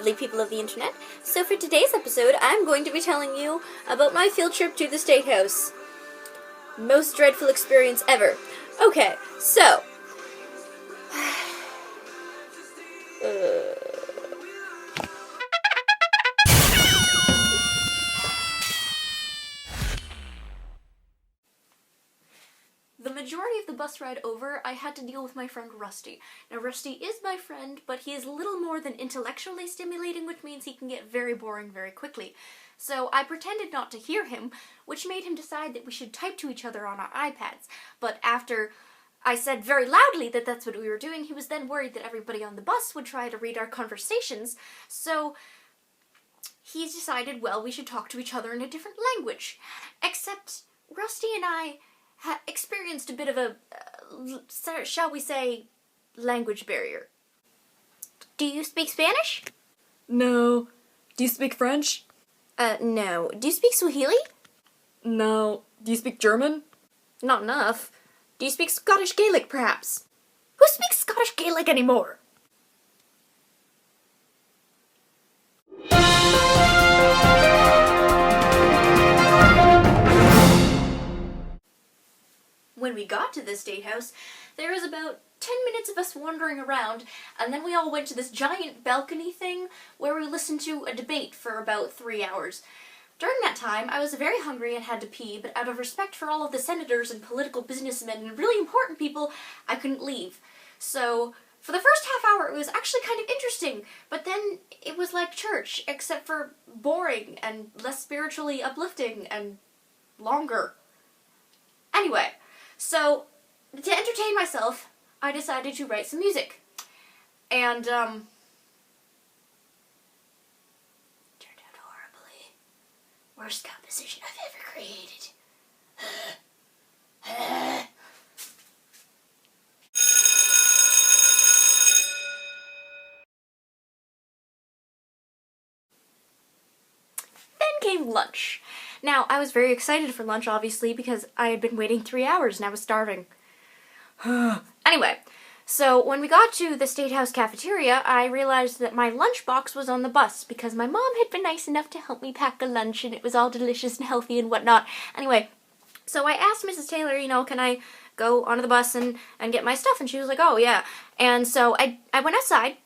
lovely people of the internet. So for today's episode, I'm going to be telling you about my field trip to the State House. Most dreadful experience ever. Okay, so... The majority of the bus ride over, I had to deal with my friend Rusty. Now, Rusty is my friend, but he is little more than intellectually stimulating, which means he can get very boring very quickly. So I pretended not to hear him, which made him decide that we should type to each other on our iPads. But after I said very loudly that that's what we were doing, he was then worried that everybody on the bus would try to read our conversations, so he decided, well, we should talk to each other in a different language. Except Rusty and I experienced a bit of a, shall we say, language barrier. Do you speak Spanish? No. Do you speak French? No. Do you speak Swahili? No. Do you speak German? Not enough. Do you speak Scottish Gaelic, perhaps? Who speaks Scottish Gaelic anymore? When we got to the State House, there was about 10 minutes of us wandering around, and then we all went to this giant balcony thing where we listened to a debate for about 3 hours. During that time, I was very hungry and had to pee, but out of respect for all of the senators and political businessmen and really important people, I couldn't leave. So, for the first half hour, it was actually kind of interesting, but then it was like church, except for boring and less spiritually uplifting and longer. Anyway, so, to entertain myself, I decided to write some music. And, turned out horribly. Worst composition I've ever created. Then came lunch. Now, I was very excited for lunch, obviously, because I had been waiting 3 hours and I was starving. Anyway, so when we got to the State House cafeteria, I realized that my lunchbox was on the bus because my mom had been nice enough to help me pack a lunch and it was all delicious and healthy and whatnot. Anyway, so I asked Mrs. Taylor, can I go onto the bus and get my stuff? And she was like, oh, yeah. And so I went outside.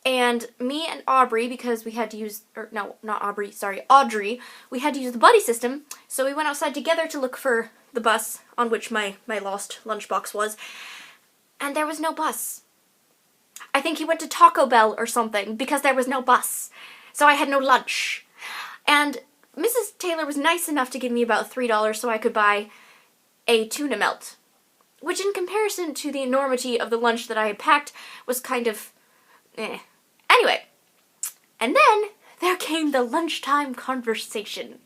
And me and Aubrey, because we had to use, or no, not Aubrey, sorry, Audrey, we had to use the buddy system, so we went outside together to look for the bus on which my lost lunchbox was, and there was no bus. I think he went to Taco Bell or something, because there was no bus, so I had no lunch. And Mrs. Taylor was nice enough to give me about $3 so I could buy a tuna melt, which in comparison to the enormity of the lunch that I had packed was kind of, eh. Anyway, and then there came the lunchtime conversation.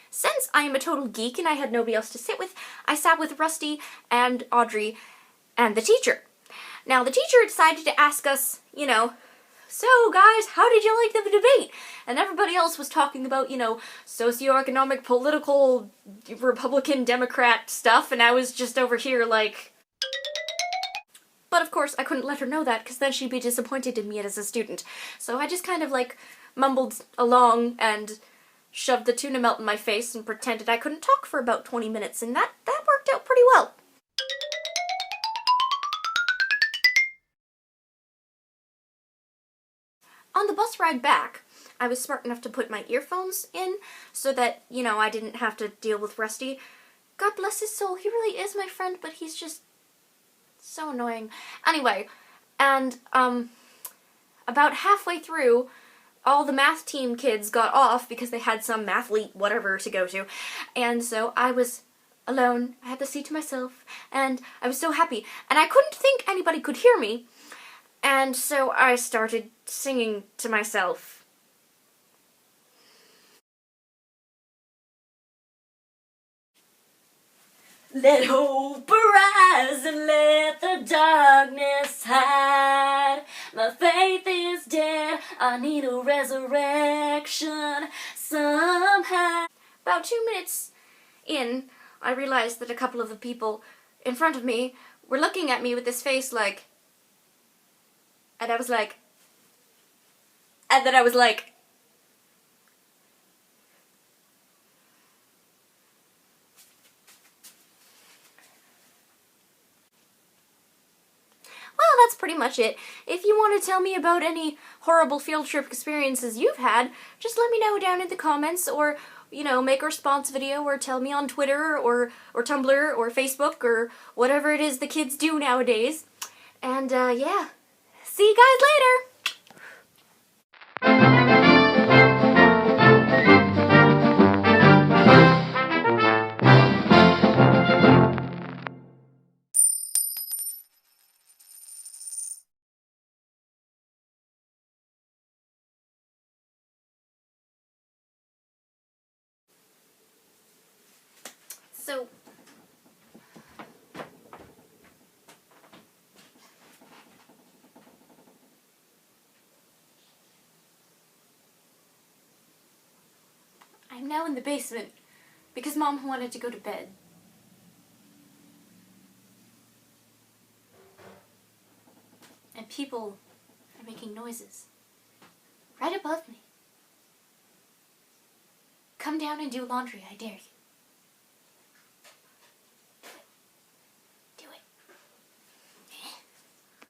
Since I am a total geek and I had nobody else to sit with, I sat with Rusty and Audrey and the teacher. Now, the teacher decided to ask us, so guys, how did you like the debate? And everybody else was talking about, socioeconomic, political, Republican, Democrat stuff, and I was just over here like... But of course, I couldn't let her know that, because then she'd be disappointed in me as a student. So I just kind of mumbled along and shoved the tuna melt in my face and pretended I couldn't talk for about 20 minutes, and that worked out pretty well. On the bus ride back, I was smart enough to put my earphones in so that, I didn't have to deal with Rusty. God bless his soul, he really is my friend, but he's just so annoying. Anyway, and, about halfway through, all the math team kids got off because they had some mathlete whatever to go to, and so I was alone, I had the seat to myself, and I was so happy, and I couldn't think anybody could hear me. And so I started singing to myself. Let hope arise and let the darkness hide. My faith is dead, I need a resurrection somehow. About 2 minutes in, I realized that a couple of the people in front of me were looking at me with this face like, and I was like, and then I was like, well, that's pretty much it. If you want to tell me about any horrible field trip experiences you've had, just let me know down in the comments, or, you know, make a response video, or tell me on Twitter, or Tumblr, or Facebook, or whatever it is the kids do nowadays. And, yeah. See you guys later! So, I'm now in the basement because Mom wanted to go to bed. And people are making noises right above me. Come down and do laundry, I dare you.